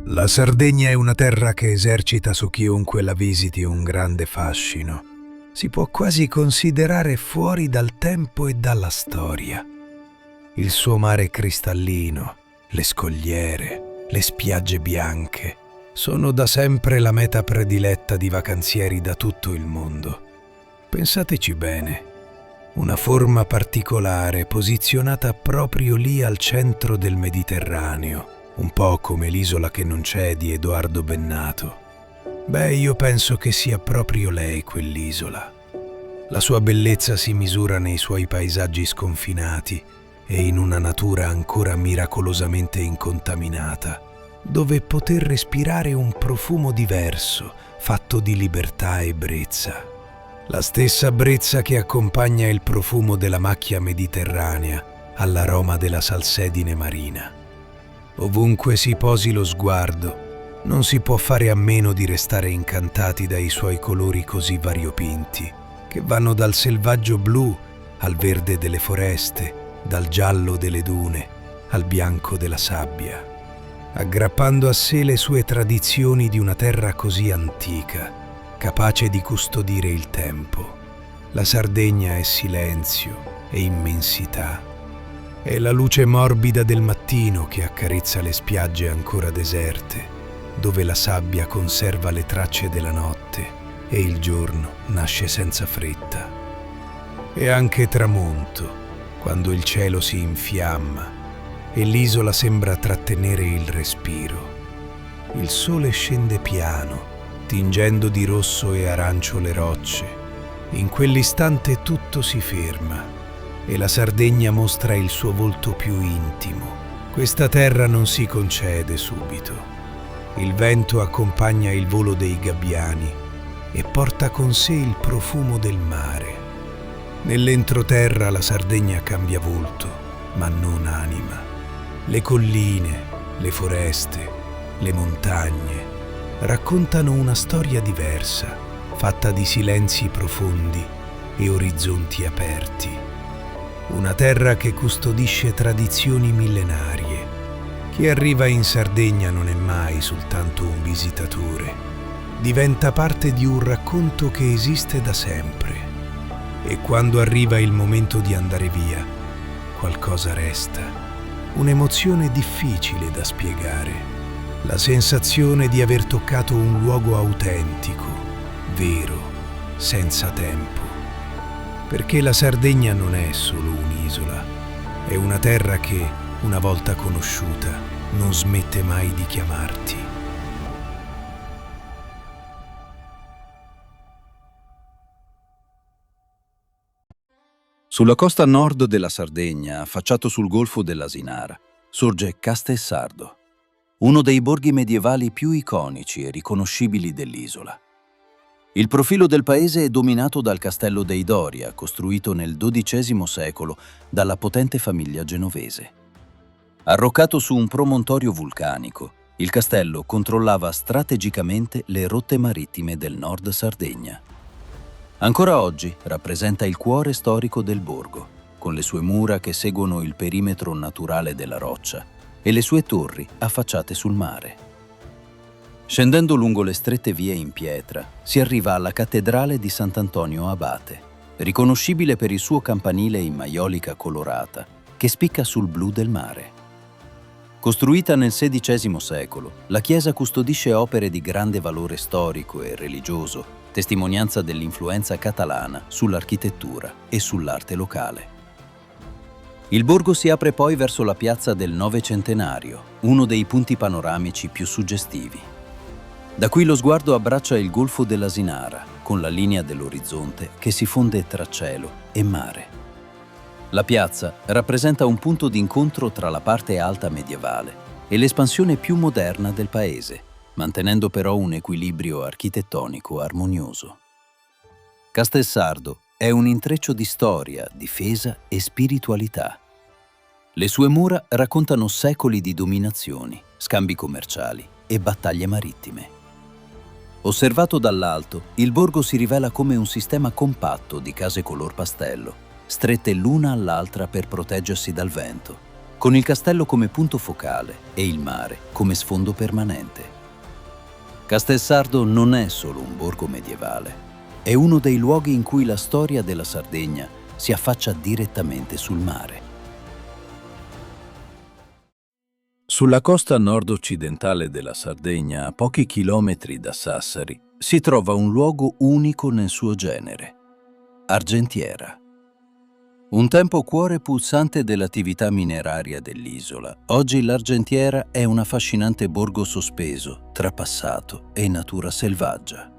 La Sardegna è una terra che esercita su chiunque la visiti un grande fascino. Si può quasi considerare fuori dal tempo e dalla storia. Il suo mare cristallino, le scogliere, le spiagge bianche sono da sempre la meta prediletta di vacanzieri da tutto il mondo. Pensateci bene, una forma particolare posizionata proprio lì al centro del Mediterraneo, un po' come l'isola che non c'è di Edoardo Bennato. Beh, io penso che sia proprio lei quell'isola. La sua bellezza si misura nei suoi paesaggi sconfinati e in una natura ancora miracolosamente incontaminata, dove poter respirare un profumo diverso, fatto di libertà e brezza. La stessa brezza che accompagna il profumo della macchia mediterranea all'aroma della salsedine marina. Ovunque si posi lo sguardo, non si può fare a meno di restare incantati dai suoi colori così variopinti, che vanno dal selvaggio blu al verde delle foreste, dal giallo delle dune al bianco della sabbia, aggrappando a sé le sue tradizioni di una terra così antica, capace di custodire il tempo. La Sardegna è silenzio e immensità. È la luce morbida del mattino che accarezza le spiagge ancora deserte, dove la sabbia conserva le tracce della notte e il giorno nasce senza fretta. È anche tramonto, quando il cielo si infiamma e l'isola sembra trattenere il respiro. Il sole scende piano, tingendo di rosso e arancio le rocce. In quell'istante tutto si ferma e la Sardegna mostra il suo volto più intimo. Questa terra non si concede subito. Il vento accompagna il volo dei gabbiani e porta con sé il profumo del mare. Nell'entroterra la Sardegna cambia volto, ma non anima. Le colline, le foreste, le montagne raccontano una storia diversa, fatta di silenzi profondi e orizzonti aperti. Una terra che custodisce tradizioni millenarie. Chi arriva in Sardegna non è mai soltanto un visitatore. Diventa parte di un racconto che esiste da sempre. E quando arriva il momento di andare via, qualcosa resta. Un'emozione difficile da spiegare. La sensazione di aver toccato un luogo autentico, vero, senza tempo. Perché la Sardegna non è solo un'isola, è una terra che, una volta conosciuta, non smette mai di chiamarti. Sulla costa nord della Sardegna, affacciato sul golfo dell'Asinara, sorge Castelsardo, uno dei borghi medievali più iconici e riconoscibili dell'isola. Il profilo del paese è dominato dal castello dei Doria, costruito nel XII secolo dalla potente famiglia genovese. Arroccato su un promontorio vulcanico, il castello controllava strategicamente le rotte marittime del Nord Sardegna. Ancora oggi rappresenta il cuore storico del borgo, con le sue mura che seguono il perimetro naturale della roccia e le sue torri affacciate sul mare. Scendendo lungo le strette vie in pietra, si arriva alla cattedrale di Sant'Antonio Abate, riconoscibile per il suo campanile in maiolica colorata, che spicca sul blu del mare. Costruita nel XVI secolo, la chiesa custodisce opere di grande valore storico e religioso, testimonianza dell'influenza catalana sull'architettura e sull'arte locale. Il borgo si apre poi verso la piazza del Novecentenario, uno dei punti panoramici più suggestivi. Da qui lo sguardo abbraccia il golfo dell'Asinara, con la linea dell'orizzonte che si fonde tra cielo e mare. La piazza rappresenta un punto d'incontro tra la parte alta medievale e l'espansione più moderna del paese, mantenendo però un equilibrio architettonico armonioso. Castelsardo è un intreccio di storia, difesa e spiritualità. Le sue mura raccontano secoli di dominazioni, scambi commerciali e battaglie marittime. Osservato dall'alto, il borgo si rivela come un sistema compatto di case color pastello, strette l'una all'altra per proteggersi dal vento. con il castello come punto focale e il mare come sfondo permanente. Castelsardo non è solo un borgo medievale, è uno dei luoghi in cui la storia della Sardegna si affaccia direttamente sul mare. Sulla costa nord-occidentale della Sardegna, a pochi chilometri da Sassari, si trova un luogo unico nel suo genere, Argentiera. Un tempo cuore pulsante dell'attività mineraria dell'isola, oggi l'Argentiera è un affascinante borgo sospeso tra passato e natura selvaggia.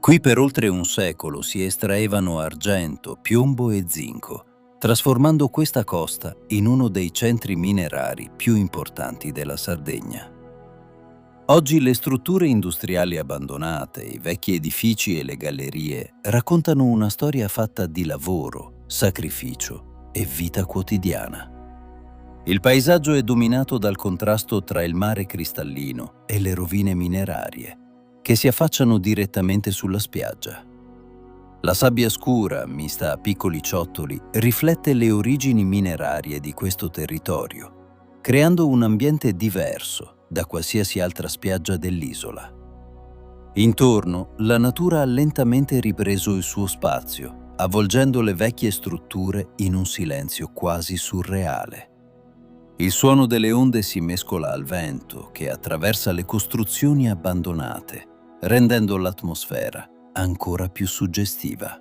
Qui per oltre un secolo si estraevano argento, piombo e zinco, trasformando questa costa in uno dei centri minerari più importanti della Sardegna. Oggi le strutture industriali abbandonate, i vecchi edifici e le gallerie raccontano una storia fatta di lavoro, sacrificio e vita quotidiana. Il paesaggio è dominato dal contrasto tra il mare cristallino e le rovine minerarie, che si affacciano direttamente sulla spiaggia. La sabbia scura, mista a piccoli ciottoli, riflette le origini minerarie di questo territorio, creando un ambiente diverso da qualsiasi altra spiaggia dell'isola. Intorno, la natura ha lentamente ripreso il suo spazio, avvolgendo le vecchie strutture in un silenzio quasi surreale. Il suono delle onde si mescola al vento che attraversa le costruzioni abbandonate, rendendo l'atmosfera ancora più suggestiva.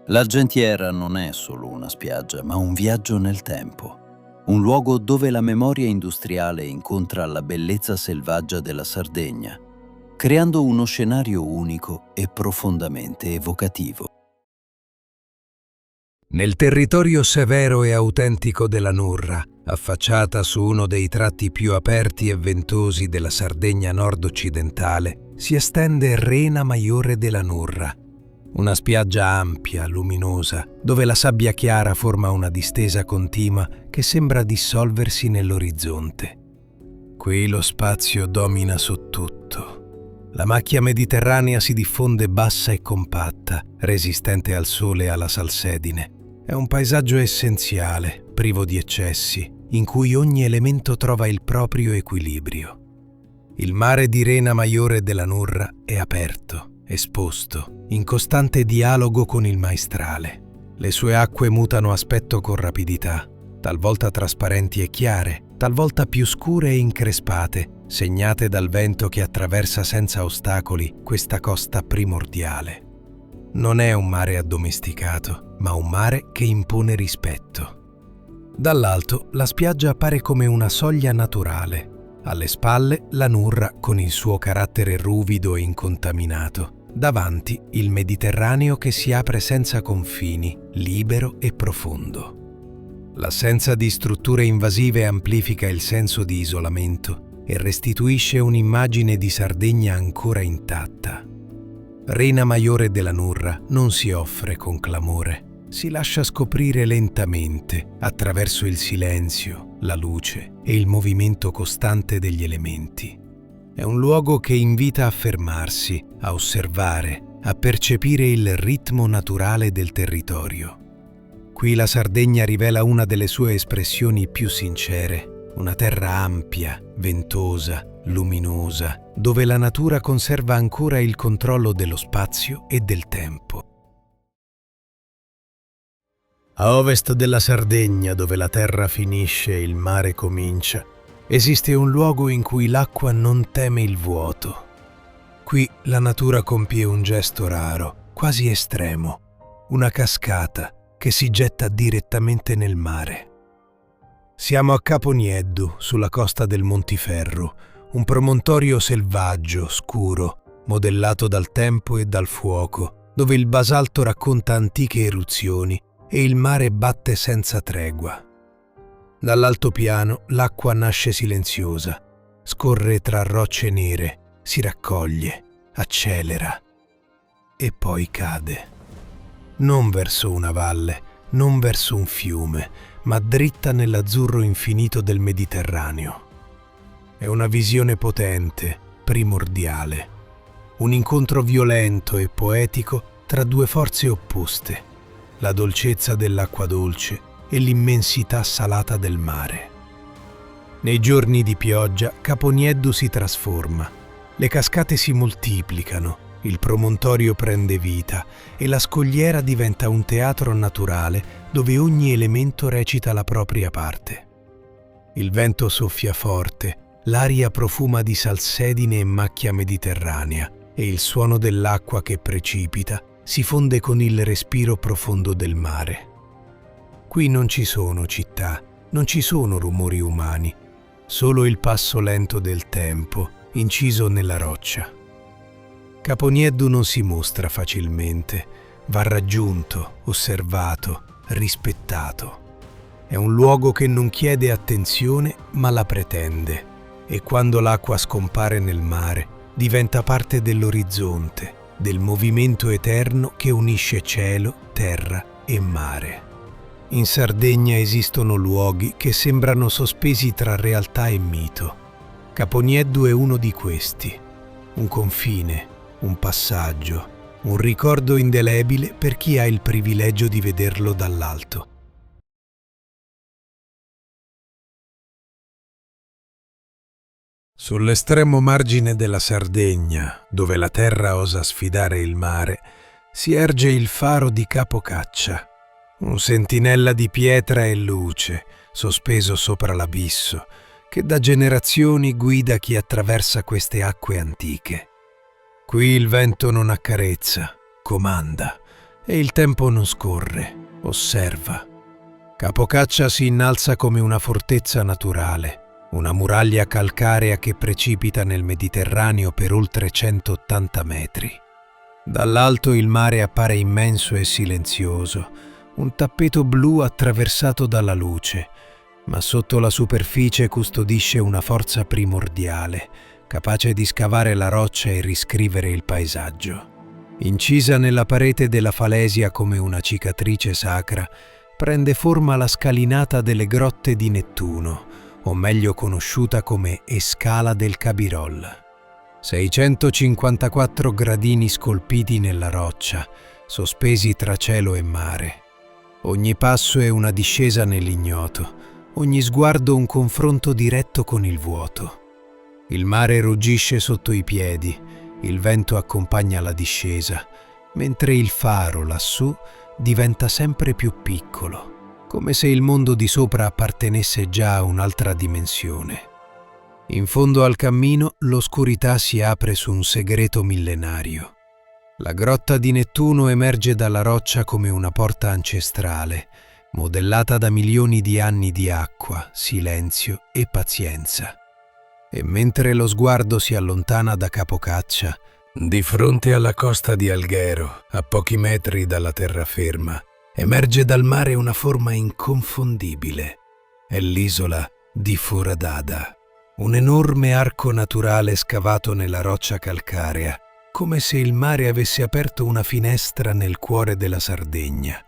L'Argentiera non è solo una spiaggia, ma un viaggio nel tempo. Un luogo dove la memoria industriale incontra la bellezza selvaggia della Sardegna, creando uno scenario unico e profondamente evocativo. Nel territorio severo e autentico della Nurra, affacciata su uno dei tratti più aperti e ventosi della Sardegna nord-occidentale, si estende Rena Maiore della Nurra, una spiaggia ampia, luminosa, dove la sabbia chiara forma una distesa continua che sembra dissolversi nell'orizzonte. Qui lo spazio domina su tutto. La macchia mediterranea si diffonde bassa e compatta, resistente al sole e alla salsedine. È un paesaggio essenziale, privo di eccessi, in cui ogni elemento trova il proprio equilibrio. Il mare di Rena Maiore della Nurra è aperto, esposto, in costante dialogo con il maestrale. Le sue acque mutano aspetto con rapidità, talvolta trasparenti e chiare, talvolta più scure e increspate, segnate dal vento che attraversa senza ostacoli questa costa primordiale. Non è un mare addomesticato, ma un mare che impone rispetto. Dall'alto la spiaggia appare come una soglia naturale. Alle spalle la Nurra con il suo carattere ruvido e incontaminato. Davanti il Mediterraneo che si apre senza confini, libero e profondo. L'assenza di strutture invasive amplifica il senso di isolamento e restituisce un'immagine di Sardegna ancora intatta. Rena Maiore della Nurra non si offre con clamore, si lascia scoprire lentamente attraverso il silenzio, la luce e il movimento costante degli elementi. È un luogo che invita a fermarsi, a osservare, a percepire il ritmo naturale del territorio. Qui la Sardegna rivela una delle sue espressioni più sincere, una terra ampia, ventosa, luminosa, dove la natura conserva ancora il controllo dello spazio e del tempo. A ovest della Sardegna, dove la terra finisce e il mare comincia, esiste un luogo in cui l'acqua non teme il vuoto. Qui la natura compie un gesto raro, quasi estremo, una cascata che si getta direttamente nel mare. Siamo a Capo Nieddu, sulla costa del Montiferru, un promontorio selvaggio, scuro, modellato dal tempo e dal fuoco, dove il basalto racconta antiche eruzioni e il mare batte senza tregua. Dall'altopiano l'acqua nasce silenziosa, scorre tra rocce nere, si raccoglie, accelera e poi cade. Non verso una valle, non verso un fiume, ma dritta nell'azzurro infinito del Mediterraneo. È una visione potente, primordiale, un incontro violento e poetico tra due forze opposte, la dolcezza dell'acqua dolce e l'immensità salata del mare. Nei giorni di pioggia Caponieddu si trasforma, le cascate si moltiplicano, il promontorio prende vita e la scogliera diventa un teatro naturale dove ogni elemento recita la propria parte. Il vento soffia forte, l'aria profuma di salsedine e macchia mediterranea e il suono dell'acqua che precipita si fonde con il respiro profondo del mare. Qui non ci sono città, non ci sono rumori umani, solo il passo lento del tempo inciso nella roccia. Caponieddu non si mostra facilmente, va raggiunto, osservato, rispettato. È un luogo che non chiede attenzione ma la pretende e quando l'acqua scompare nel mare diventa parte dell'orizzonte, del movimento eterno che unisce cielo, terra e mare. In Sardegna esistono luoghi che sembrano sospesi tra realtà e mito. Caponieddu è uno di questi, un confine, un passaggio, un ricordo indelebile per chi ha il privilegio di vederlo dall'alto. Sull'estremo margine della Sardegna, dove la terra osa sfidare il mare, si erge il faro di Capocaccia, un sentinella di pietra e luce, sospeso sopra l'abisso, che da generazioni guida chi attraversa queste acque antiche. Qui il vento non accarezza, comanda, e il tempo non scorre, osserva. Capocaccia si innalza come una fortezza naturale, una muraglia calcarea che precipita nel Mediterraneo per oltre 180 metri. Dall'alto il mare appare immenso e silenzioso, un tappeto blu attraversato dalla luce, ma sotto la superficie custodisce una forza primordiale, capace di scavare la roccia e riscrivere il paesaggio. Incisa nella parete della falesia come una cicatrice sacra, prende forma la scalinata delle grotte di Nettuno, o meglio conosciuta come Escala del Cabirol. 654 gradini scolpiti nella roccia, sospesi tra cielo e mare. Ogni passo è una discesa nell'ignoto, ogni sguardo un confronto diretto con il vuoto. Il mare ruggisce sotto i piedi, il vento accompagna la discesa, mentre il faro lassù diventa sempre più piccolo, come se il mondo di sopra appartenesse già a un'altra dimensione. In fondo al cammino l'oscurità si apre su un segreto millenario. La grotta di Nettuno emerge dalla roccia come una porta ancestrale, modellata da milioni di anni di acqua, silenzio e pazienza. E mentre lo sguardo si allontana da Capocaccia, di fronte alla costa di Alghero, a pochi metri dalla terraferma, emerge dal mare una forma inconfondibile. È l'isola di Foradada, un enorme arco naturale scavato nella roccia calcarea, come se il mare avesse aperto una finestra nel cuore della Sardegna.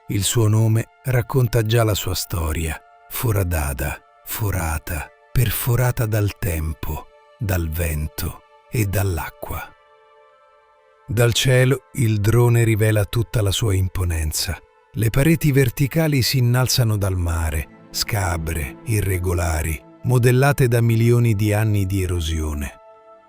Il suo nome racconta già la sua storia: Foradada, forata, perforata dal tempo, dal vento e dall'acqua. Dal cielo il drone rivela tutta la sua imponenza. Le pareti verticali si innalzano dal mare, scabre, irregolari, modellate da milioni di anni di erosione.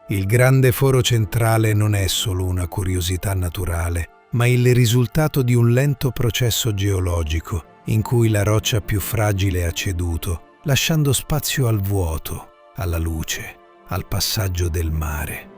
Il grande foro centrale non è solo una curiosità naturale, ma il risultato di un lento processo geologico in cui la roccia più fragile ha ceduto, lasciando spazio al vuoto, alla luce, al passaggio del mare.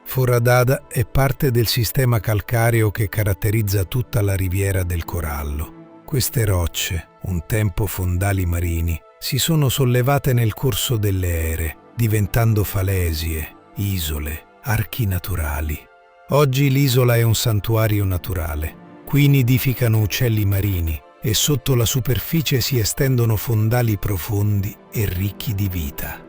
Foradada è parte del sistema calcareo che caratterizza tutta la riviera del Corallo. Queste rocce, un tempo fondali marini, si sono sollevate nel corso delle ere, diventando falesie, isole, archi naturali. Oggi l'isola è un santuario naturale. Qui nidificano uccelli marini e sotto la superficie si estendono fondali profondi e ricchi di vita.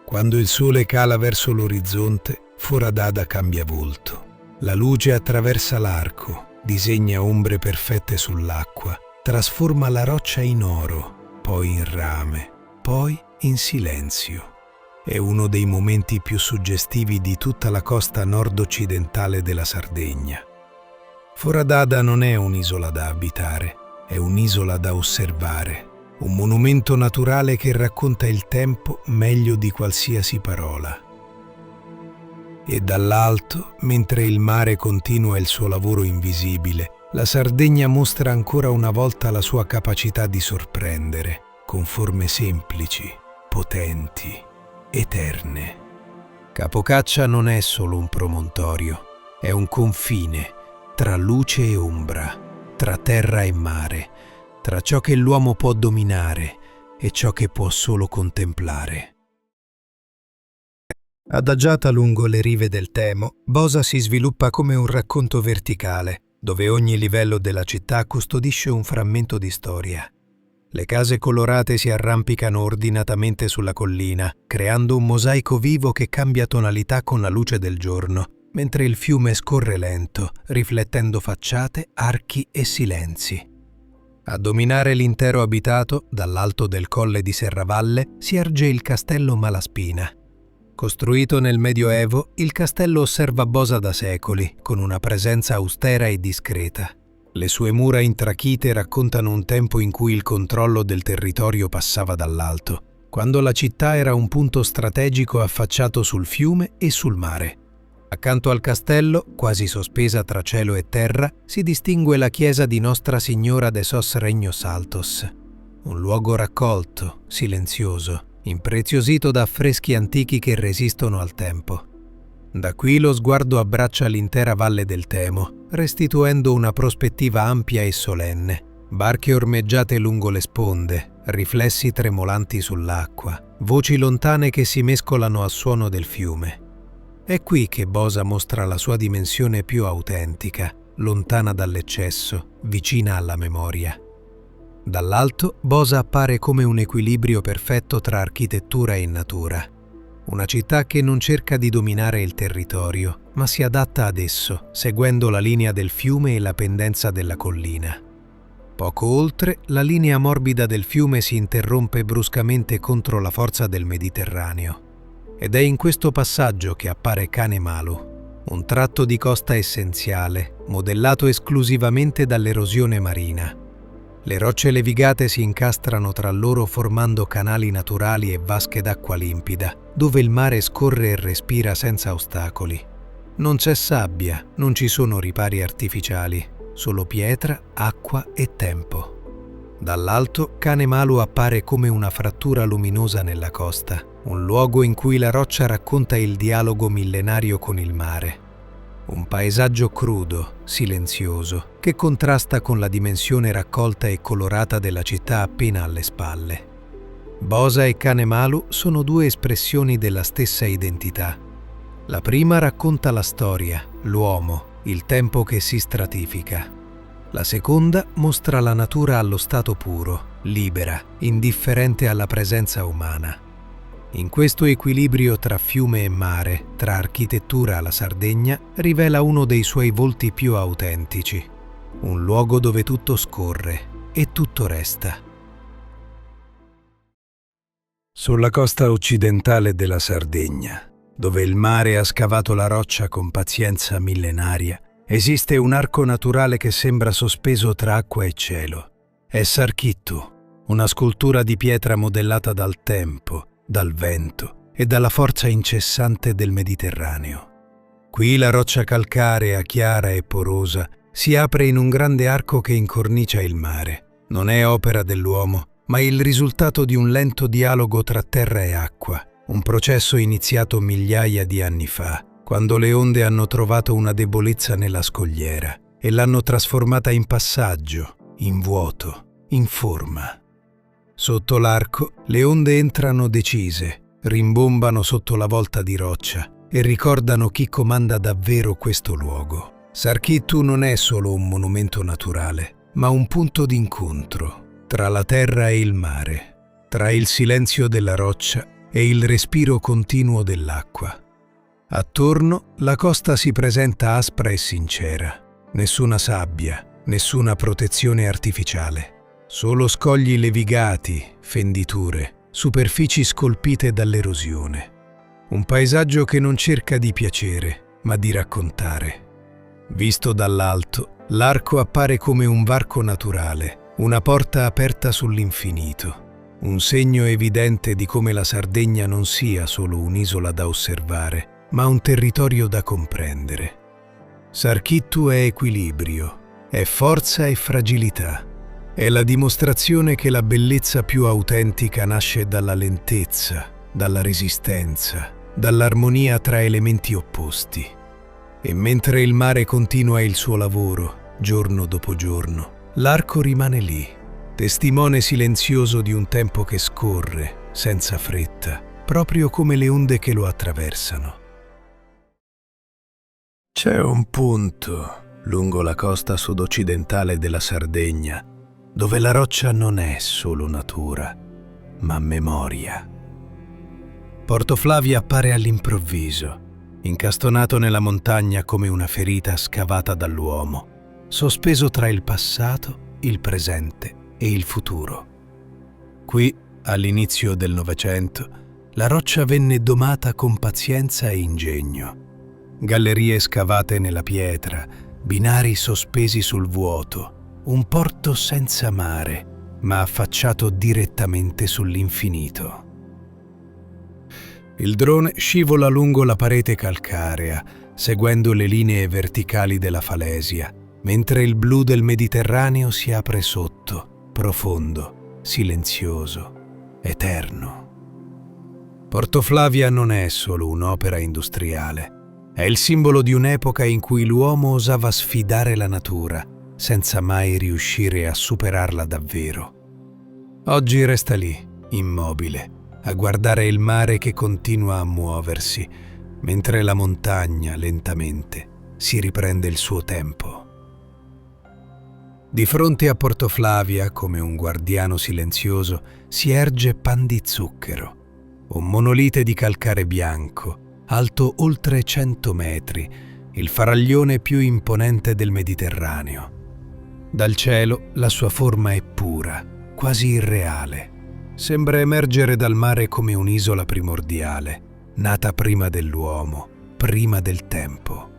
Quando il sole cala verso l'orizzonte, Foradada cambia volto. La luce attraversa l'arco, disegna ombre perfette sull'acqua, trasforma la roccia in oro, poi in rame, poi in silenzio. È uno dei momenti più suggestivi di tutta la costa nord-occidentale della Sardegna. Foradada non è un'isola da abitare, È un'isola da osservare, un monumento naturale che racconta il tempo meglio di qualsiasi parola. E dall'alto, mentre il mare continua il suo lavoro invisibile, la Sardegna mostra ancora una volta la sua capacità di sorprendere, con forme semplici, potenti, eterne. Capocaccia non è solo un promontorio, è un confine tra luce e ombra, tra terra e mare, tra ciò che l'uomo può dominare e ciò che può solo contemplare. Adagiata lungo le rive del Temo, Bosa si sviluppa come un racconto verticale, dove ogni livello della città custodisce un frammento di storia. Le case colorate si arrampicano ordinatamente sulla collina, creando un mosaico vivo che cambia tonalità con la luce del giorno, mentre il fiume scorre lento, riflettendo facciate, archi e silenzi. A dominare l'intero abitato, dall'alto del colle di Serravalle, si erge il castello Malaspina. Costruito nel Medioevo, il castello osserva Bosa da secoli, con una presenza austera e discreta. Le sue mura intrachite raccontano un tempo in cui il controllo del territorio passava dall'alto, quando la città era un punto strategico affacciato sul fiume e sul mare. Accanto al castello, quasi sospesa tra cielo e terra, si distingue la chiesa di Nostra Signora de Sos Regnos Altos, un luogo raccolto, silenzioso, impreziosito da affreschi antichi che resistono al tempo. Da qui lo sguardo abbraccia l'intera valle del Temo, restituendo una prospettiva ampia e solenne. Barche ormeggiate lungo le sponde, riflessi tremolanti sull'acqua, voci lontane che si mescolano al suono del fiume. È qui che Bosa mostra la sua dimensione più autentica, lontana dall'eccesso, vicina alla memoria. Dall'alto, Bosa appare come un equilibrio perfetto tra architettura e natura. Una città che non cerca di dominare il territorio, ma si adatta ad esso, seguendo la linea del fiume e la pendenza della collina. Poco oltre, la linea morbida del fiume si interrompe bruscamente contro la forza del Mediterraneo. Ed è in questo passaggio che appare Cane Malu, un tratto di costa essenziale, modellato esclusivamente dall'erosione marina. Le rocce levigate si incastrano tra loro formando canali naturali e vasche d'acqua limpida, dove il mare scorre e respira senza ostacoli. Non c'è sabbia, non ci sono ripari artificiali, solo pietra, acqua e tempo. Dall'alto, Cane Malu appare come una frattura luminosa nella costa, un luogo in cui la roccia racconta il dialogo millenario con il mare. Un paesaggio crudo, silenzioso, che contrasta con la dimensione raccolta e colorata della città appena alle spalle. Bosa e Cane Malu sono due espressioni della stessa identità. La prima racconta la storia, l'uomo, il tempo che si stratifica. La seconda mostra la natura allo stato puro, libera, indifferente alla presenza umana. In questo equilibrio tra fiume e mare, tra architettura, la Sardegna rivela uno dei suoi volti più autentici. Un luogo dove tutto scorre e tutto resta. Sulla costa occidentale della Sardegna, dove il mare ha scavato la roccia con pazienza millenaria, esiste un arco naturale che sembra sospeso tra acqua e cielo. È Sarchittu, una scultura di pietra modellata dal tempo, dal vento e dalla forza incessante del Mediterraneo. Qui la roccia calcarea, chiara e porosa, si apre in un grande arco che incornicia il mare. Non è opera dell'uomo, ma il risultato di un lento dialogo tra terra e acqua, un processo iniziato migliaia di anni fa, quando le onde hanno trovato una debolezza nella scogliera e l'hanno trasformata in passaggio, in vuoto, in forma. Sotto l'arco le onde entrano decise, rimbombano sotto la volta di roccia e ricordano chi comanda davvero questo luogo. Sarchittu non è solo un monumento naturale, ma un punto d'incontro tra la terra e il mare, tra il silenzio della roccia e il respiro continuo dell'acqua. Attorno la costa si presenta aspra e sincera, nessuna sabbia, nessuna protezione artificiale. Solo scogli levigati, fenditure, superfici scolpite dall'erosione. Un paesaggio che non cerca di piacere, ma di raccontare. Visto dall'alto, l'arco appare come un varco naturale, Una porta aperta sull'infinito, un segno evidente di come la Sardegna non sia solo un'isola da osservare, ma un territorio da comprendere. Sarchittu è equilibrio, è forza e fragilità. È la dimostrazione che la bellezza più autentica nasce dalla lentezza, dalla resistenza, dall'armonia tra elementi opposti. E mentre il mare continua il suo lavoro, giorno dopo giorno, l'arco rimane lì, testimone silenzioso di un tempo che scorre, senza fretta, proprio come le onde che lo attraversano. C'è un punto lungo la costa sud-occidentale della Sardegna dove la roccia non è solo natura, ma memoria. Portoflavia appare all'improvviso, incastonato nella montagna come una ferita scavata dall'uomo, sospeso tra il passato, il presente e il futuro. Qui, all'inizio del Novecento, la roccia venne domata con pazienza e ingegno. Gallerie scavate nella pietra, binari sospesi sul vuoto, un porto senza mare, ma affacciato direttamente sull'infinito. Il drone scivola lungo la parete calcarea, seguendo le linee verticali della falesia, mentre il blu del Mediterraneo si apre sotto, profondo, silenzioso, eterno. Portoflavia non è solo un'opera industriale, è il simbolo di un'epoca in cui l'uomo osava sfidare la natura, senza mai riuscire a superarla davvero. Oggi resta lì, immobile, a guardare il mare che continua a muoversi, mentre la montagna, lentamente, si riprende il suo tempo. Di fronte a Portoflavia, come un guardiano silenzioso, si erge Pan di Zucchero, un monolite di calcare bianco, alto oltre 100 metri, il faraglione più imponente del Mediterraneo. Dal cielo la sua forma è pura, quasi irreale. Sembra emergere dal mare come un'isola primordiale, nata prima dell'uomo, prima del tempo.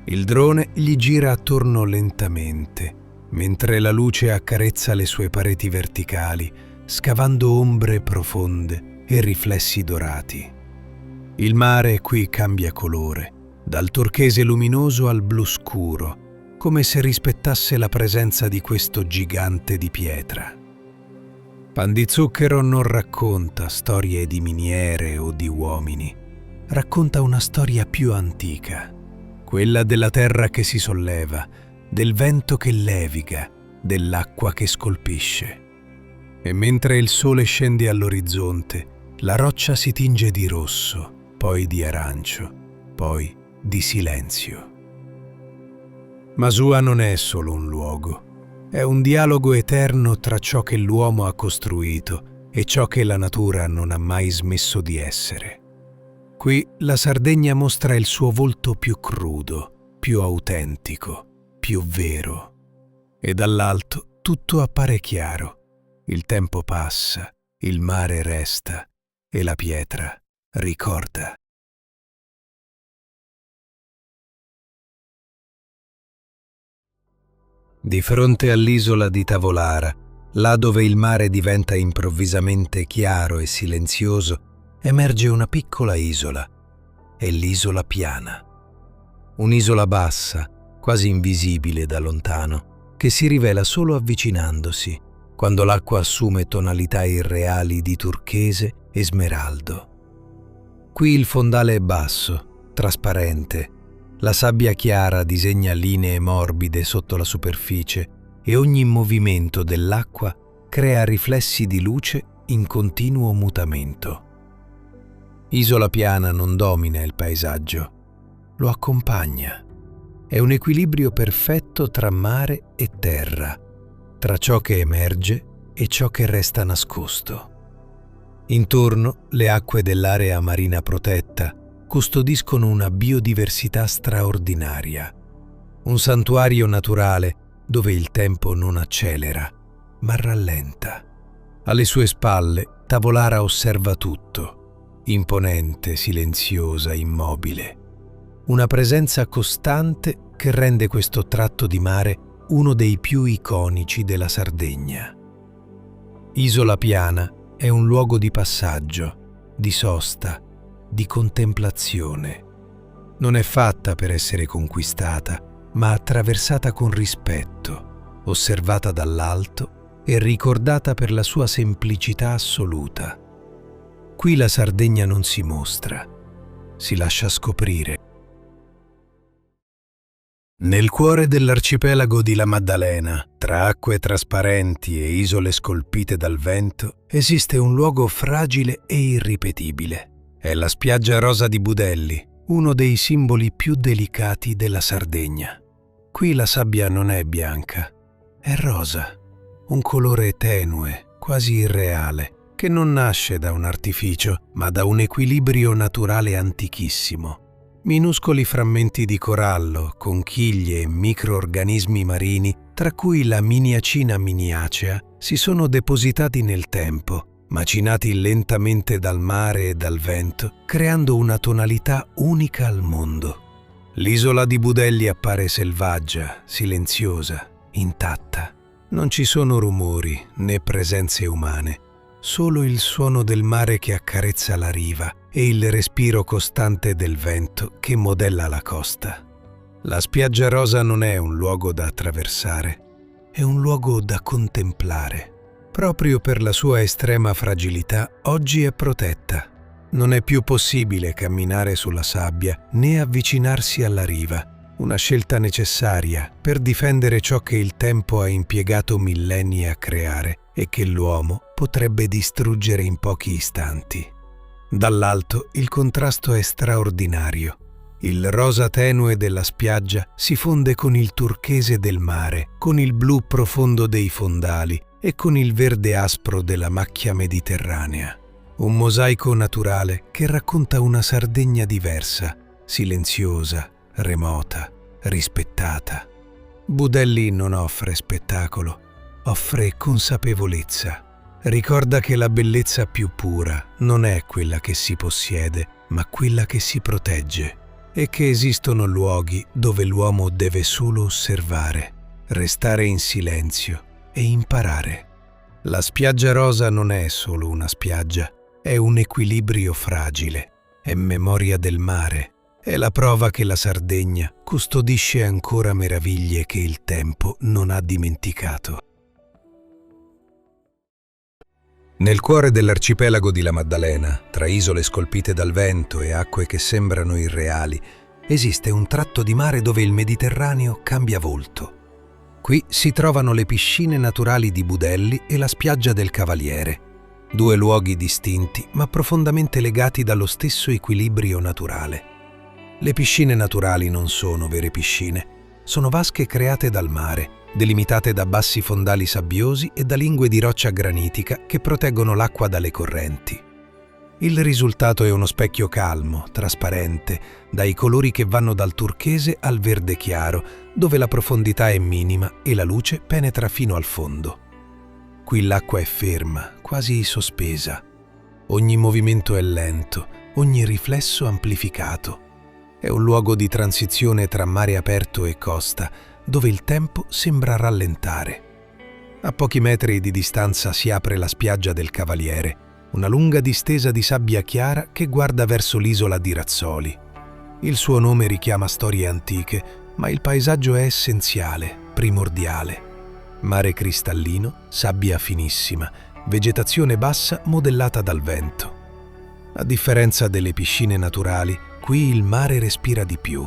Il drone gli gira attorno lentamente, mentre la luce accarezza le sue pareti verticali, scavando ombre profonde e riflessi dorati. Il mare qui cambia colore, dal turchese luminoso al blu scuro, come se rispettasse la presenza di questo gigante di pietra. Pan di Zucchero non racconta storie di miniere o di uomini, racconta una storia più antica, quella della terra che si solleva, del vento che leviga, dell'acqua che scolpisce. E mentre il sole scende all'orizzonte, la roccia si tinge di rosso, poi di arancio, poi di silenzio. Masua non è solo un luogo, è un dialogo eterno tra ciò che l'uomo ha costruito e ciò che la natura non ha mai smesso di essere. Qui la Sardegna mostra il suo volto più crudo, più autentico, più vero. E dall'alto tutto appare chiaro. Il tempo passa, il mare resta e la pietra ricorda. Di fronte all'isola di Tavolara, là dove il mare diventa improvvisamente chiaro e silenzioso, emerge una piccola isola. È l'isola Piana. Un'isola bassa, quasi invisibile da lontano, che si rivela solo avvicinandosi, quando l'acqua assume tonalità irreali di turchese e smeraldo. Qui il fondale è basso, trasparente. La sabbia chiara disegna linee morbide sotto la superficie e ogni movimento dell'acqua crea riflessi di luce in continuo mutamento. Isola Piana non domina il paesaggio, lo accompagna. È un equilibrio perfetto tra mare e terra, tra ciò che emerge e ciò che resta nascosto. Intorno le acque dell'area marina protetta custodiscono una biodiversità straordinaria, un santuario naturale dove il tempo non accelera, ma rallenta. Alle sue spalle Tavolara osserva tutto, imponente, silenziosa, immobile. Una presenza costante che rende questo tratto di mare uno dei più iconici della Sardegna. Isola Piana è un luogo di passaggio, di sosta, di contemplazione. Non è fatta per essere conquistata, ma attraversata con rispetto, osservata dall'alto e ricordata per la sua semplicità assoluta. Qui la Sardegna non si mostra, si lascia scoprire. Nel cuore dell'arcipelago di La Maddalena, tra acque trasparenti e isole scolpite dal vento, esiste un luogo fragile e irripetibile. È la spiaggia rosa di Budelli, uno dei simboli più delicati della Sardegna. Qui la sabbia non è bianca, è rosa, un colore tenue, quasi irreale, che non nasce da un artificio, ma da un equilibrio naturale antichissimo. Minuscoli frammenti di corallo, conchiglie e microorganismi marini, tra cui la miniacina miniacea, si sono depositati nel tempo, macinati lentamente dal mare e dal vento, creando una tonalità unica al mondo. L'isola di Budelli appare selvaggia, silenziosa, intatta. Non ci sono rumori né presenze umane, solo il suono del mare che accarezza la riva e il respiro costante del vento che modella la costa. La spiaggia rosa non è un luogo da attraversare, è un luogo da contemplare. Proprio per la sua estrema fragilità, oggi è protetta. Non è più possibile camminare sulla sabbia né avvicinarsi alla riva, una scelta necessaria per difendere ciò che il tempo ha impiegato millenni a creare e che l'uomo potrebbe distruggere in pochi istanti. Dall'alto il contrasto è straordinario. Il rosa tenue della spiaggia si fonde con il turchese del mare, con il blu profondo dei fondali e con il verde aspro della macchia mediterranea. Un mosaico naturale che racconta una Sardegna diversa, silenziosa, remota, rispettata. Budelli non offre spettacolo, offre consapevolezza. Ricorda che la bellezza più pura non è quella che si possiede, ma quella che si protegge, e che esistono luoghi dove l'uomo deve solo osservare, restare in silenzio e imparare. La spiaggia rosa non è solo una spiaggia, è un equilibrio fragile, è memoria del mare, è la prova che la Sardegna custodisce ancora meraviglie che il tempo non ha dimenticato. Nel cuore dell'arcipelago di La Maddalena, tra isole scolpite dal vento e acque che sembrano irreali, esiste un tratto di mare dove il Mediterraneo cambia volto. Qui si trovano le piscine naturali di Budelli e la spiaggia del Cavaliere, due luoghi distinti ma profondamente legati dallo stesso equilibrio naturale. Le piscine naturali non sono vere piscine, sono vasche create dal mare, delimitate da bassi fondali sabbiosi e da lingue di roccia granitica che proteggono l'acqua dalle correnti. Il risultato è uno specchio calmo, trasparente, dai colori che vanno dal turchese al verde chiaro, dove la profondità è minima e la luce penetra fino al fondo. Qui l'acqua è ferma, quasi sospesa. Ogni movimento è lento, ogni riflesso amplificato. È un luogo di transizione tra mare aperto e costa, dove il tempo sembra rallentare. A pochi metri di distanza si apre la spiaggia del Cavaliere, una lunga distesa di sabbia chiara che guarda verso l'isola di Razzoli. Il suo nome richiama storie antiche, ma il paesaggio è essenziale, primordiale. Mare cristallino, sabbia finissima, vegetazione bassa modellata dal vento. A differenza delle piscine naturali, qui il mare respira di più.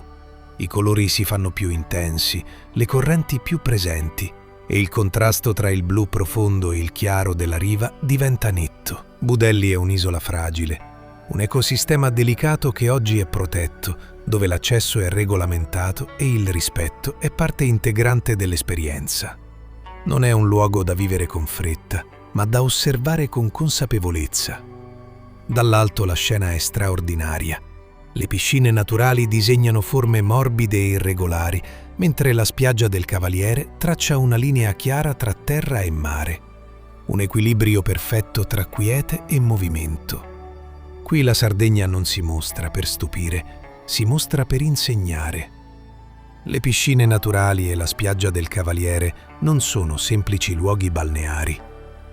I colori si fanno più intensi, le correnti più presenti e il contrasto tra il blu profondo e il chiaro della riva diventa netto. Budelli è un'isola fragile, un ecosistema delicato che oggi è protetto, dove l'accesso è regolamentato e il rispetto è parte integrante dell'esperienza. Non è un luogo da vivere con fretta, ma da osservare con consapevolezza. Dall'alto la scena è straordinaria. Le piscine naturali disegnano forme morbide e irregolari, mentre la spiaggia del Cavaliere traccia una linea chiara tra terra e mare. Un equilibrio perfetto tra quiete e movimento. Qui la Sardegna non si mostra per stupire, si mostra per insegnare. Le piscine naturali e la spiaggia del Cavaliere non sono semplici luoghi balneari.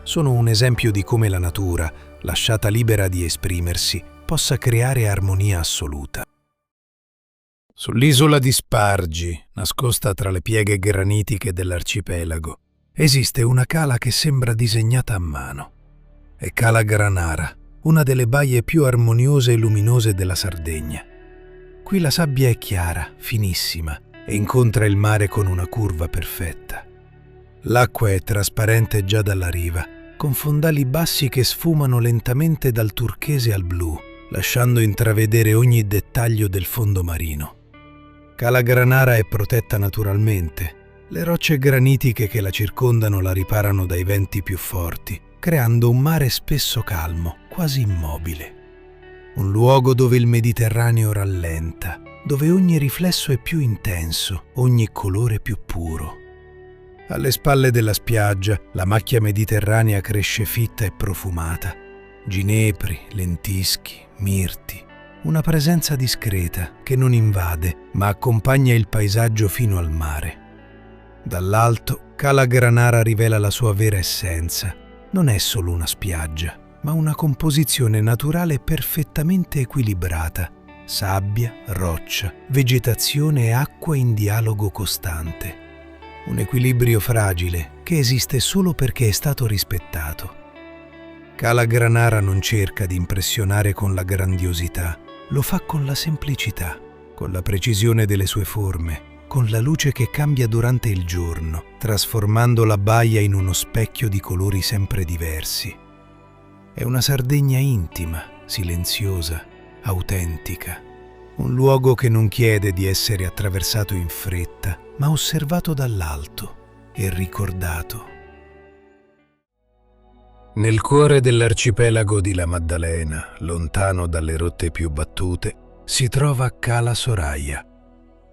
Sono un esempio di come la natura, lasciata libera di esprimersi, possa creare armonia assoluta. Sull'isola di Spargi, nascosta tra le pieghe granitiche dell'arcipelago, esiste una cala che sembra disegnata a mano. È Cala Granara, una delle baie più armoniose e luminose della Sardegna. Qui la sabbia è chiara, finissima, e incontra il mare con una curva perfetta. L'acqua è trasparente già dalla riva, con fondali bassi che sfumano lentamente dal turchese al blu, lasciando intravedere ogni dettaglio del fondo marino. Cala Granara è protetta naturalmente. Le rocce granitiche che la circondano la riparano dai venti più forti, creando un mare spesso calmo, quasi immobile. Un luogo dove il Mediterraneo rallenta, dove ogni riflesso è più intenso, ogni colore più puro. Alle spalle della spiaggia, la macchia mediterranea cresce fitta e profumata. Ginepri, lentischi, mirti. Una presenza discreta che non invade, ma accompagna il paesaggio fino al mare. Dall'alto, Cala Granara rivela la sua vera essenza. Non è solo una spiaggia, ma una composizione naturale perfettamente equilibrata. Sabbia, roccia, vegetazione e acqua in dialogo costante. Un equilibrio fragile che esiste solo perché è stato rispettato. Cala Granara non cerca di impressionare con la grandiosità, lo fa con la semplicità, con la precisione delle sue forme, con la luce che cambia durante il giorno, trasformando la baia in uno specchio di colori sempre diversi. È una Sardegna intima, silenziosa, autentica. Un luogo che non chiede di essere attraversato in fretta, ma osservato dall'alto e ricordato. Nel cuore dell'arcipelago di La Maddalena, lontano dalle rotte più battute, si trova Cala Soraya,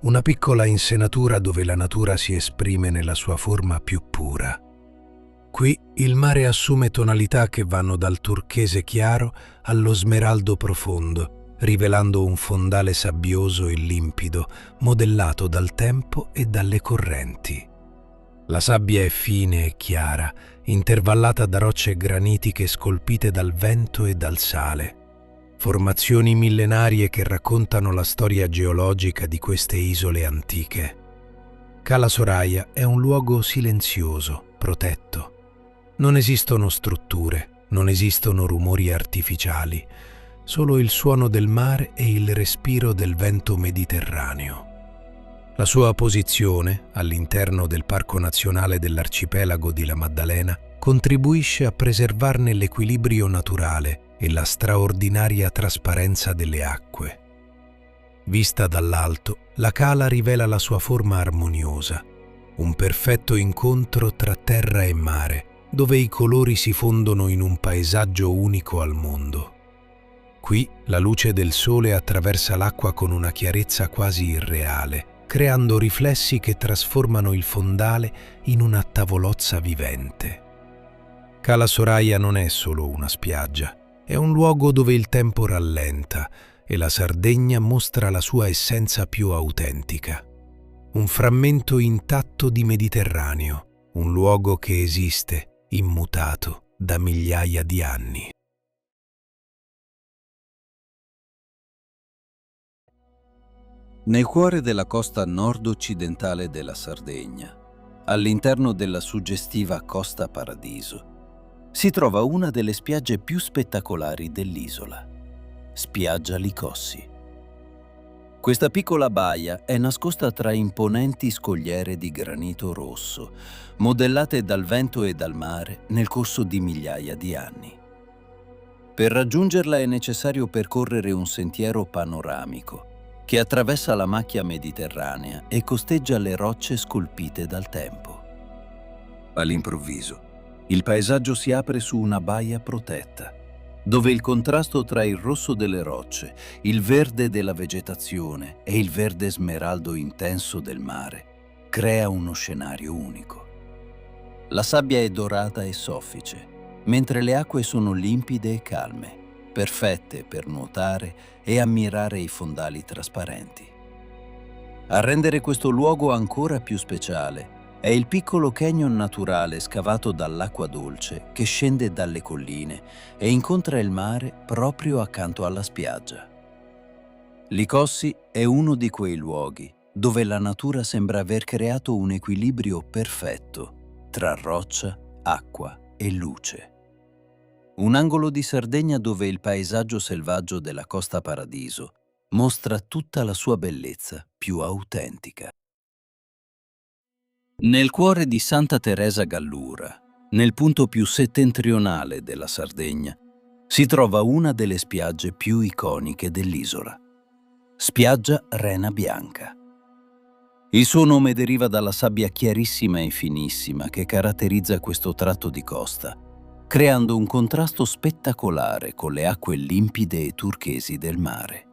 una piccola insenatura dove la natura si esprime nella sua forma più pura. Qui il mare assume tonalità che vanno dal turchese chiaro allo smeraldo profondo, rivelando un fondale sabbioso e limpido, modellato dal tempo e dalle correnti. La sabbia è fine e chiara, intervallata da rocce granitiche scolpite dal vento e dal sale. Formazioni millenarie che raccontano la storia geologica di queste isole antiche. Cala Soraya è un luogo silenzioso, protetto. Non esistono strutture, non esistono rumori artificiali, solo il suono del mare e il respiro del vento mediterraneo. La sua posizione, all'interno del Parco Nazionale dell'Arcipelago di La Maddalena, contribuisce a preservarne l'equilibrio naturale e la straordinaria trasparenza delle acque. Vista dall'alto, la cala rivela la sua forma armoniosa, un perfetto incontro tra terra e mare, dove i colori si fondono in un paesaggio unico al mondo. Qui la luce del sole attraversa l'acqua con una chiarezza quasi irreale, creando riflessi che trasformano il fondale in una tavolozza vivente. Cala Soraya non è solo una spiaggia, è un luogo dove il tempo rallenta e la Sardegna mostra la sua essenza più autentica. Un frammento intatto di Mediterraneo, un luogo che esiste, immutato da migliaia di anni. Nel cuore della costa nord-occidentale della Sardegna, all'interno della suggestiva Costa Paradiso, si trova una delle spiagge più spettacolari dell'isola, Spiaggia Licossi. Questa piccola baia è nascosta tra imponenti scogliere di granito rosso, modellate dal vento e dal mare nel corso di migliaia di anni. Per raggiungerla è necessario percorrere un sentiero panoramico che attraversa la macchia mediterranea e costeggia le rocce scolpite dal tempo. All'improvviso, il paesaggio si apre su una baia protetta, dove il contrasto tra il rosso delle rocce, il verde della vegetazione e il verde smeraldo intenso del mare crea uno scenario unico. La sabbia è dorata e soffice, mentre le acque sono limpide e calme, perfette per nuotare e ammirare i fondali trasparenti. A rendere questo luogo ancora più speciale è il piccolo canyon naturale scavato dall'acqua dolce che scende dalle colline e incontra il mare proprio accanto alla spiaggia. Licossi è uno di quei luoghi dove la natura sembra aver creato un equilibrio perfetto tra roccia, acqua e luce. Un angolo di Sardegna dove il paesaggio selvaggio della Costa Paradiso mostra tutta la sua bellezza più autentica. Nel cuore di Santa Teresa Gallura, nel punto più settentrionale della Sardegna, si trova una delle spiagge più iconiche dell'isola, spiaggia Rena Bianca. Il suo nome deriva dalla sabbia chiarissima e finissima che caratterizza questo tratto di costa, creando un contrasto spettacolare con le acque limpide e turchesi del mare.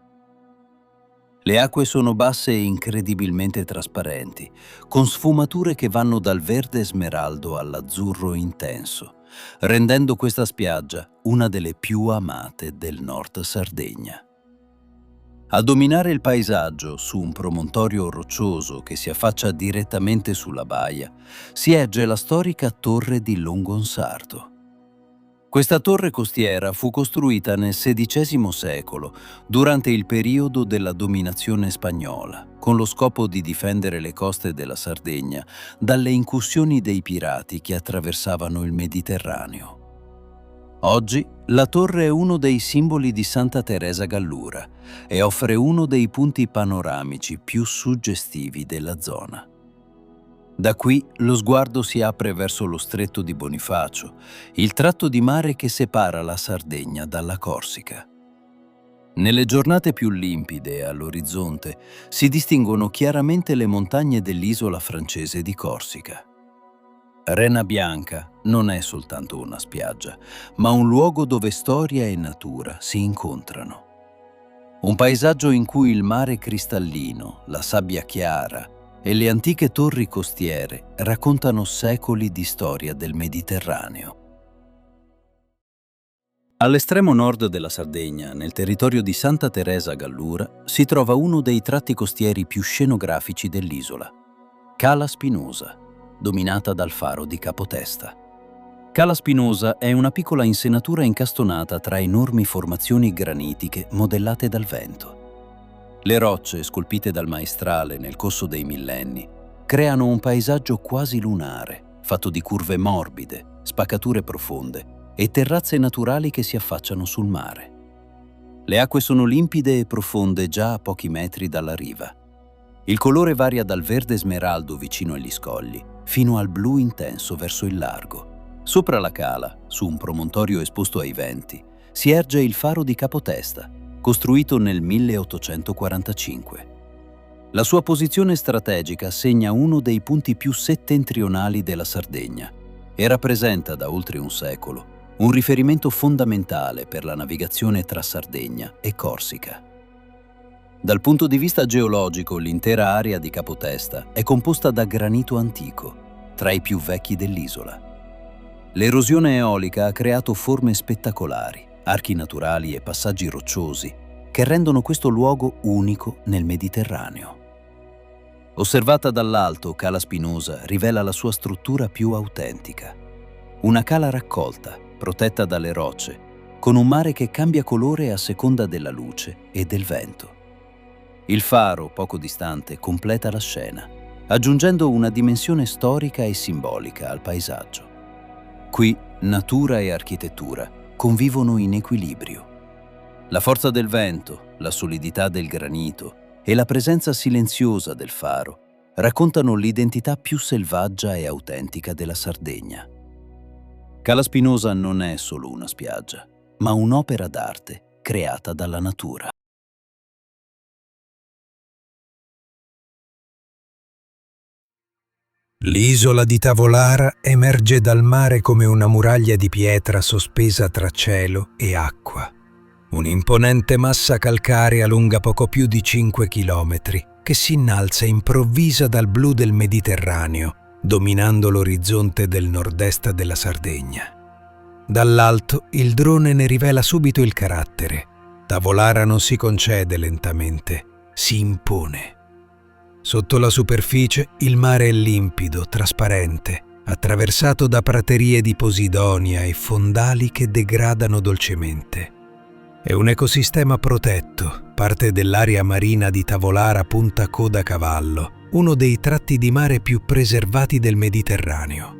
Le acque sono basse e incredibilmente trasparenti, con sfumature che vanno dal verde smeraldo all'azzurro intenso, rendendo questa spiaggia una delle più amate del Nord Sardegna. A dominare il paesaggio, su un promontorio roccioso che si affaccia direttamente sulla baia, si erge la storica Torre di Longonsardo. Questa torre costiera fu costruita nel XVI secolo, durante il periodo della dominazione spagnola, con lo scopo di difendere le coste della Sardegna dalle incursioni dei pirati che attraversavano il Mediterraneo. Oggi la torre è uno dei simboli di Santa Teresa Gallura e offre uno dei punti panoramici più suggestivi della zona. Da qui lo sguardo si apre verso lo stretto di Bonifacio, il tratto di mare che separa la Sardegna dalla Corsica. Nelle giornate più limpide all'orizzonte si distinguono chiaramente le montagne dell'isola francese di Corsica. Rena Bianca non è soltanto una spiaggia, ma un luogo dove storia e natura si incontrano. Un paesaggio in cui il mare cristallino, la sabbia chiara e le antiche torri costiere raccontano secoli di storia del Mediterraneo. All'estremo nord della Sardegna, nel territorio di Santa Teresa Gallura, si trova uno dei tratti costieri più scenografici dell'isola, Cala Spinosa, dominata dal faro di Capotesta. Cala Spinosa è una piccola insenatura incastonata tra enormi formazioni granitiche modellate dal vento. Le rocce, scolpite dal maestrale nel corso dei millenni, creano un paesaggio quasi lunare, fatto di curve morbide, spaccature profonde e terrazze naturali che si affacciano sul mare. Le acque sono limpide e profonde già a pochi metri dalla riva. Il colore varia dal verde smeraldo vicino agli scogli fino al blu intenso verso il largo. Sopra la cala, su un promontorio esposto ai venti, si erge il faro di Capotesta, costruito nel 1845. La sua posizione strategica segna uno dei punti più settentrionali della Sardegna e rappresenta da oltre un secolo un riferimento fondamentale per la navigazione tra Sardegna e Corsica. Dal punto di vista geologico, l'intera area di Capotesta è composta da granito antico, tra i più vecchi dell'isola. L'erosione eolica ha creato forme spettacolari, archi naturali e passaggi rocciosi che rendono questo luogo unico nel Mediterraneo. Osservata dall'alto, Cala Spinosa rivela la sua struttura più autentica. Una cala raccolta, protetta dalle rocce, con un mare che cambia colore a seconda della luce e del vento. Il faro, poco distante, completa la scena, aggiungendo una dimensione storica e simbolica al paesaggio. Qui natura e architettura convivono in equilibrio. La forza del vento, la solidità del granito e la presenza silenziosa del faro raccontano l'identità più selvaggia e autentica della Sardegna. Cala Spinosa non è solo una spiaggia, ma un'opera d'arte creata dalla natura. L'isola di Tavolara emerge dal mare come una muraglia di pietra sospesa tra cielo e acqua. Un'imponente massa calcarea lunga poco più di 5 chilometri che si innalza improvvisa dal blu del Mediterraneo, dominando l'orizzonte del nord-est della Sardegna. Dall'alto il drone ne rivela subito il carattere. Tavolara non si concede lentamente, si impone. Sotto la superficie il mare è limpido, trasparente, attraversato da praterie di posidonia e fondali che degradano dolcemente. È un ecosistema protetto, parte dell'area marina di Tavolara Punta Coda Cavallo, uno dei tratti di mare più preservati del Mediterraneo.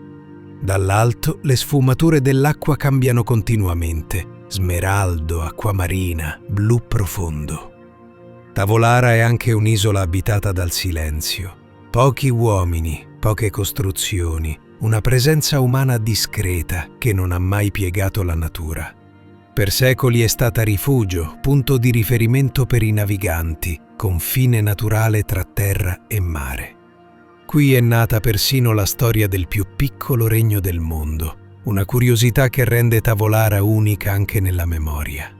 Dall'alto le sfumature dell'acqua cambiano continuamente: smeraldo, acquamarina, blu profondo. Tavolara è anche un'isola abitata dal silenzio. Pochi uomini, poche costruzioni, una presenza umana discreta che non ha mai piegato la natura. Per secoli è stata rifugio, punto di riferimento per i naviganti, confine naturale tra terra e mare. Qui è nata persino la storia del più piccolo regno del mondo, una curiosità che rende Tavolara unica anche nella memoria.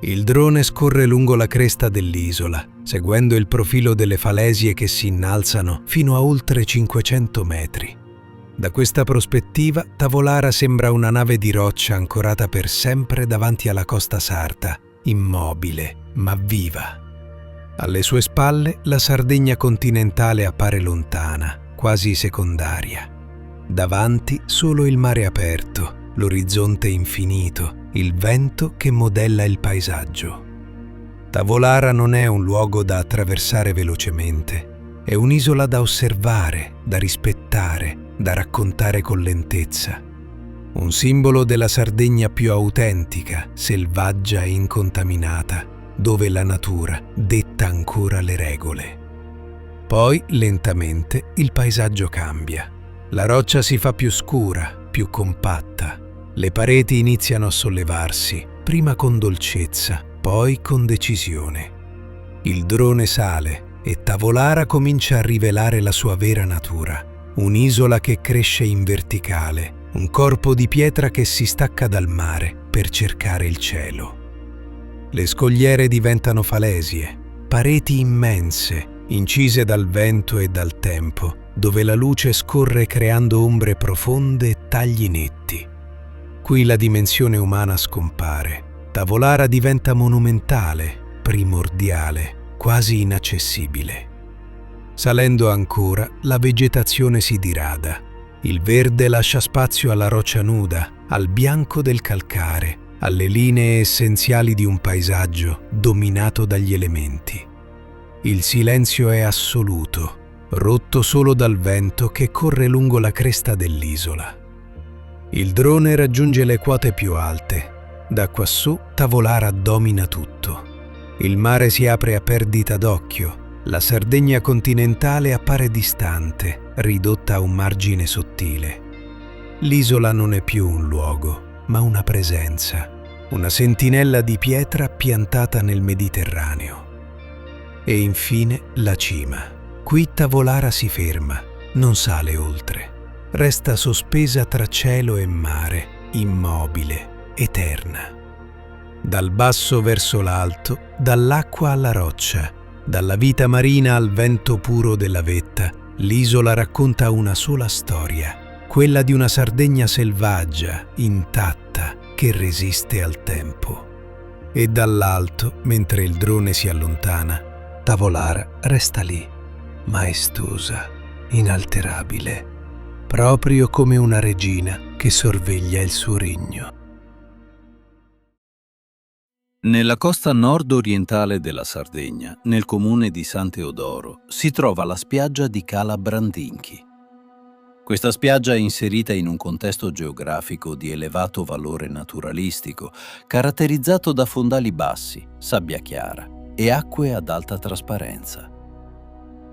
Il drone scorre lungo la cresta dell'isola, seguendo il profilo delle falesie che si innalzano fino a oltre 500 metri. Da questa prospettiva, Tavolara sembra una nave di roccia ancorata per sempre davanti alla costa sarda, immobile ma viva. Alle sue spalle la Sardegna continentale appare lontana, quasi secondaria. Davanti solo il mare aperto, l'orizzonte infinito, il vento che modella il paesaggio. Tavolara non è un luogo da attraversare velocemente, è un'isola da osservare, da rispettare, da raccontare con lentezza. Un simbolo della Sardegna più autentica, selvaggia e incontaminata, dove la natura detta ancora le regole. Poi, lentamente, il paesaggio cambia. La roccia si fa più scura, più compatta. Le pareti iniziano a sollevarsi, prima con dolcezza, poi con decisione. Il drone sale e Tavolara comincia a rivelare la sua vera natura. Un'isola che cresce in verticale, un corpo di pietra che si stacca dal mare per cercare il cielo. Le scogliere diventano falesie, pareti immense, incise dal vento e dal tempo, dove la luce scorre creando ombre profonde e tagli netti. Qui la dimensione umana scompare. Tavolara diventa monumentale, primordiale, quasi inaccessibile. Salendo ancora, la vegetazione si dirada. Il verde lascia spazio alla roccia nuda, al bianco del calcare, alle linee essenziali di un paesaggio dominato dagli elementi. Il silenzio è assoluto, rotto solo dal vento che corre lungo la cresta dell'isola. Il drone raggiunge le quote più alte. Da quassù Tavolara domina tutto. Il mare si apre a perdita d'occhio. La Sardegna continentale appare distante, ridotta a un margine sottile. L'isola non è più un luogo, ma una presenza, una sentinella di pietra piantata nel Mediterraneo. E infine la cima. Qui Tavolara si ferma, non sale oltre. Resta sospesa tra cielo e mare, immobile, eterna. Dal basso verso l'alto, dall'acqua alla roccia, dalla vita marina al vento puro della vetta, l'isola racconta una sola storia, quella di una Sardegna selvaggia, intatta, che resiste al tempo. E dall'alto, mentre il drone si allontana, Tavolara resta lì, maestosa, inalterabile, proprio come una regina che sorveglia il suo regno. Nella costa nord-orientale della Sardegna, nel comune di San Teodoro, si trova la spiaggia di Cala Brandinchi. Questa spiaggia è inserita in un contesto geografico di elevato valore naturalistico, caratterizzato da fondali bassi, sabbia chiara e acque ad alta trasparenza.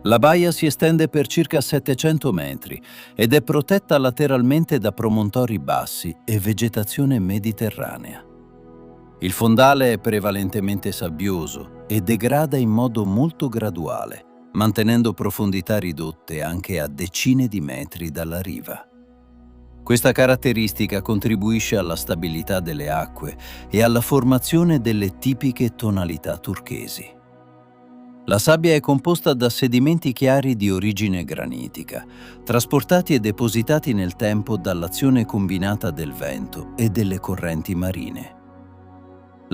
La baia si estende per circa 700 metri ed è protetta lateralmente da promontori bassi e vegetazione mediterranea. Il fondale è prevalentemente sabbioso e degrada in modo molto graduale, mantenendo profondità ridotte anche a decine di metri dalla riva. Questa caratteristica contribuisce alla stabilità delle acque e alla formazione delle tipiche tonalità turchesi. La sabbia è composta da sedimenti chiari di origine granitica, trasportati e depositati nel tempo dall'azione combinata del vento e delle correnti marine.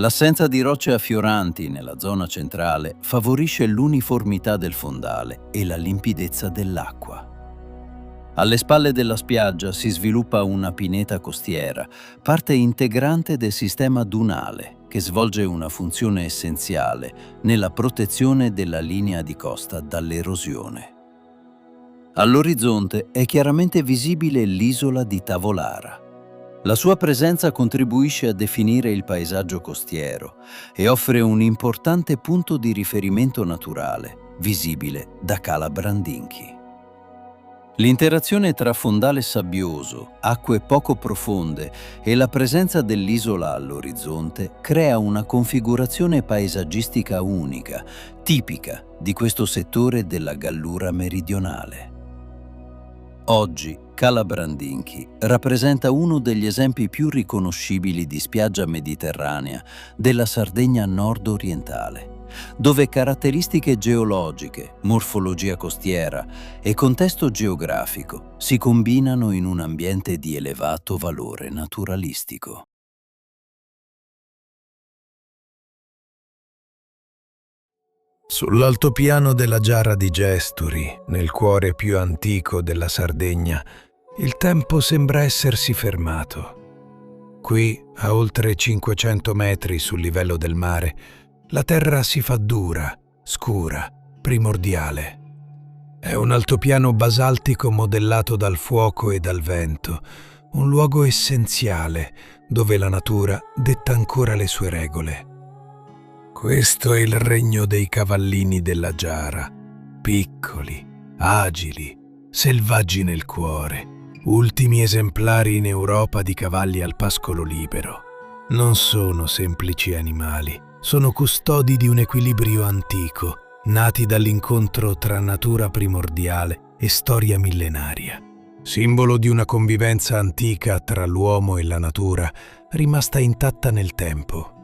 L'assenza di rocce affioranti nella zona centrale favorisce l'uniformità del fondale e la limpidezza dell'acqua. Alle spalle della spiaggia si sviluppa una pineta costiera, parte integrante del sistema dunale, che svolge una funzione essenziale nella protezione della linea di costa dall'erosione. All'orizzonte è chiaramente visibile l'isola di Tavolara. La sua presenza contribuisce a definire il paesaggio costiero e offre un importante punto di riferimento naturale, visibile da Cala Brandinchi. L'interazione tra fondale sabbioso, acque poco profonde e la presenza dell'isola all'orizzonte crea una configurazione paesaggistica unica, tipica di questo settore della Gallura meridionale. Oggi Cala Brandinchi rappresenta uno degli esempi più riconoscibili di spiaggia mediterranea della Sardegna nord-orientale, dove caratteristiche geologiche, morfologia costiera e contesto geografico si combinano in un ambiente di elevato valore naturalistico. Sull'altopiano della Giara di Gesturi, nel cuore più antico della Sardegna, il tempo sembra essersi fermato. Qui, a oltre 500 metri sul livello del mare, la terra si fa dura, scura, primordiale. È un altopiano basaltico modellato dal fuoco e dal vento, un luogo essenziale dove la natura detta ancora le sue regole. Questo è il regno dei cavallini della Giara, piccoli, agili, selvaggi nel cuore, ultimi esemplari in Europa di cavalli al pascolo libero. Non sono semplici animali, sono custodi di un equilibrio antico, nati dall'incontro tra natura primordiale e storia millenaria. Simbolo di una convivenza antica tra l'uomo e la natura, rimasta intatta nel tempo.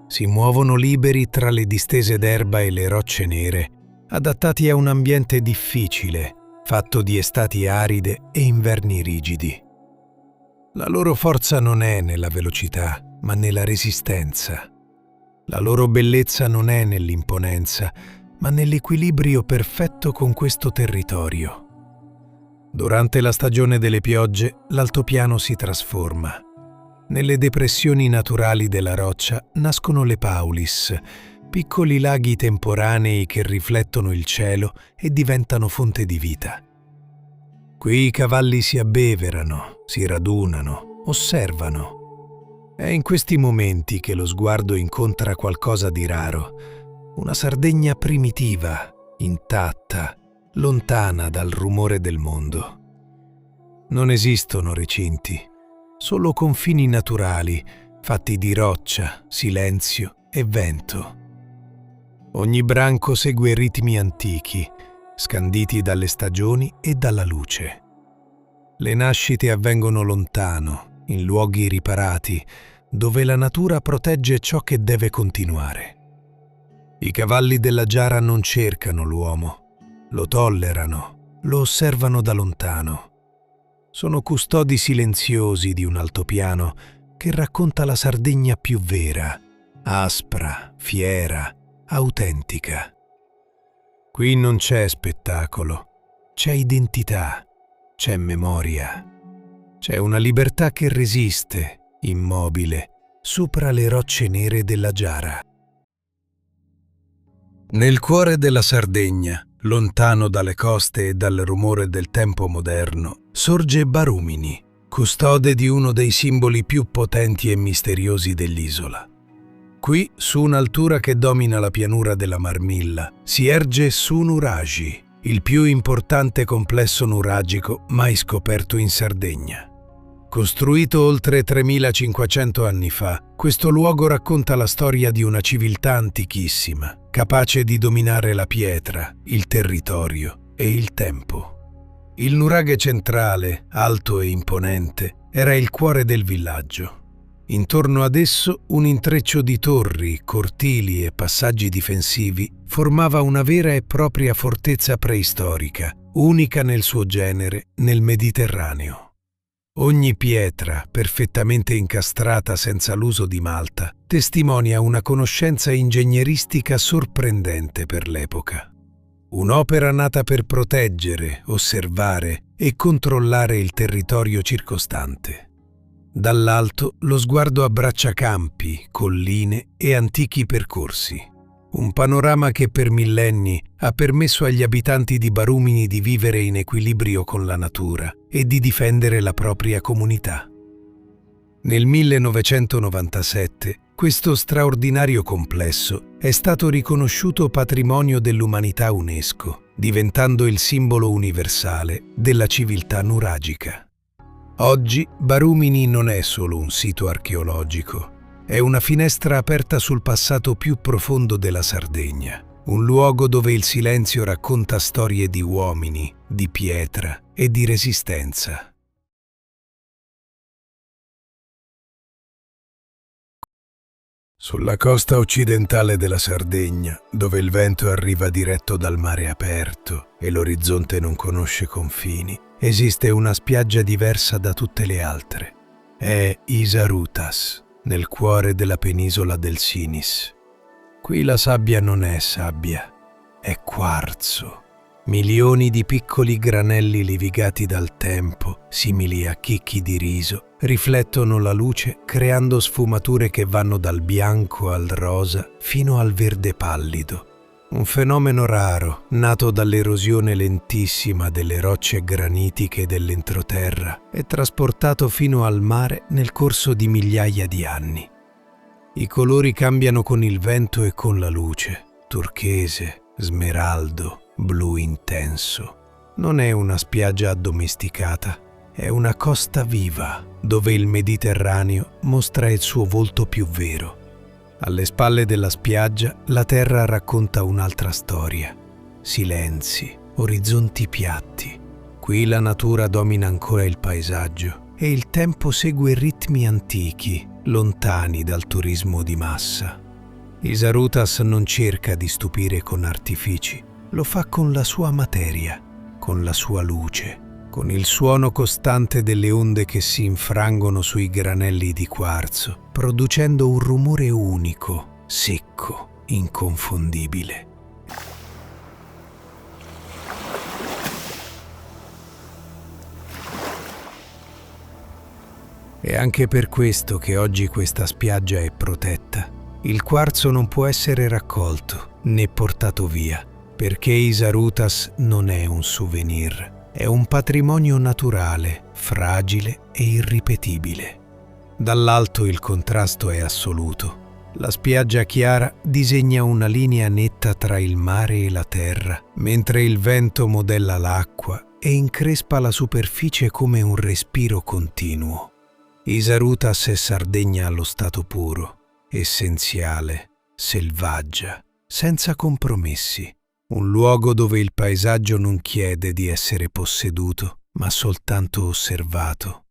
Si muovono liberi tra le distese d'erba e le rocce nere, adattati a un ambiente difficile, fatto di estati aride e inverni rigidi. La loro forza non è nella velocità, ma nella resistenza. La loro bellezza non è nell'imponenza, ma nell'equilibrio perfetto con questo territorio. Durante la stagione delle piogge, l'altopiano si trasforma. Nelle depressioni naturali della roccia nascono le paulis, piccoli laghi temporanei che riflettono il cielo e diventano fonte di vita. Qui i cavalli si abbeverano, si radunano, osservano. È in questi momenti che lo sguardo incontra qualcosa di raro, una Sardegna primitiva, intatta, lontana dal rumore del mondo. Non esistono recinti. Solo confini naturali, fatti di roccia, silenzio e vento. Ogni branco segue ritmi antichi, scanditi dalle stagioni e dalla luce. Le nascite avvengono lontano, in luoghi riparati, dove la natura protegge ciò che deve continuare. I cavalli della Giara non cercano l'uomo, lo tollerano, lo osservano da lontano. Sono custodi silenziosi di un altopiano che racconta la Sardegna più vera, aspra, fiera, autentica. Qui non c'è spettacolo, c'è identità, c'è memoria. C'è una libertà che resiste, immobile, sopra le rocce nere della Giara. Nel cuore della Sardegna, lontano dalle coste e dal rumore del tempo moderno, sorge Barumini, custode di uno dei simboli più potenti e misteriosi dell'isola. Qui, su un'altura che domina la pianura della Marmilla, si erge Sunuraji, il più importante complesso nuragico mai scoperto in Sardegna. Costruito oltre 3500 anni fa, questo luogo racconta la storia di una civiltà antichissima, capace di dominare la pietra, il territorio e il tempo. Il nuraghe centrale, alto e imponente, era il cuore del villaggio. Intorno ad esso un intreccio di torri, cortili e passaggi difensivi formava una vera e propria fortezza preistorica, unica nel suo genere nel Mediterraneo. Ogni pietra, perfettamente incastrata senza l'uso di malta, testimonia una conoscenza ingegneristica sorprendente per l'epoca. Un'opera nata per proteggere, osservare e controllare il territorio circostante. Dall'alto lo sguardo abbraccia campi, colline e antichi percorsi. Un panorama che per millenni ha permesso agli abitanti di Barumini di vivere in equilibrio con la natura e di difendere la propria comunità. Nel 1997 questo straordinario complesso è stato riconosciuto Patrimonio dell'Umanità UNESCO, diventando il simbolo universale della civiltà nuragica. Oggi Barumini non è solo un sito archeologico, è una finestra aperta sul passato più profondo della Sardegna, un luogo dove il silenzio racconta storie di uomini, di pietra e di resistenza. Sulla costa occidentale della Sardegna, dove il vento arriva diretto dal mare aperto e l'orizzonte non conosce confini, esiste una spiaggia diversa da tutte le altre. È Isarutas, nel cuore della penisola del Sinis. Qui la sabbia non è sabbia, è quarzo. Milioni di piccoli granelli livigati dal tempo, simili a chicchi di riso, riflettono la luce creando sfumature che vanno dal bianco al rosa fino al verde pallido. Un fenomeno raro, nato dall'erosione lentissima delle rocce granitiche dell'entroterra e trasportato fino al mare nel corso di migliaia di anni. I colori cambiano con il vento e con la luce, turchese, smeraldo, blu intenso. Non è una spiaggia addomesticata, è una costa viva, dove il Mediterraneo mostra il suo volto più vero. Alle spalle della spiaggia la terra racconta un'altra storia. Silenzi, orizzonti piatti. Qui la natura domina ancora il paesaggio e il tempo segue ritmi antichi, lontani dal turismo di massa. Isarutas non cerca di stupire con artifici, lo fa con la sua materia, con la sua luce, con il suono costante delle onde che si infrangono sui granelli di quarzo, producendo un rumore unico, secco, inconfondibile. È anche per questo che oggi questa spiaggia è protetta. Il quarzo non può essere raccolto né portato via, perché Isarutas non è un souvenir. È un patrimonio naturale, fragile e irripetibile. Dall'alto il contrasto è assoluto. La spiaggia chiara disegna una linea netta tra il mare e la terra, mentre il vento modella l'acqua e increspa la superficie come un respiro continuo. Isarutas è Sardegna allo stato puro, essenziale, selvaggia, senza compromessi. Un luogo dove il paesaggio non chiede di essere posseduto, ma soltanto osservato.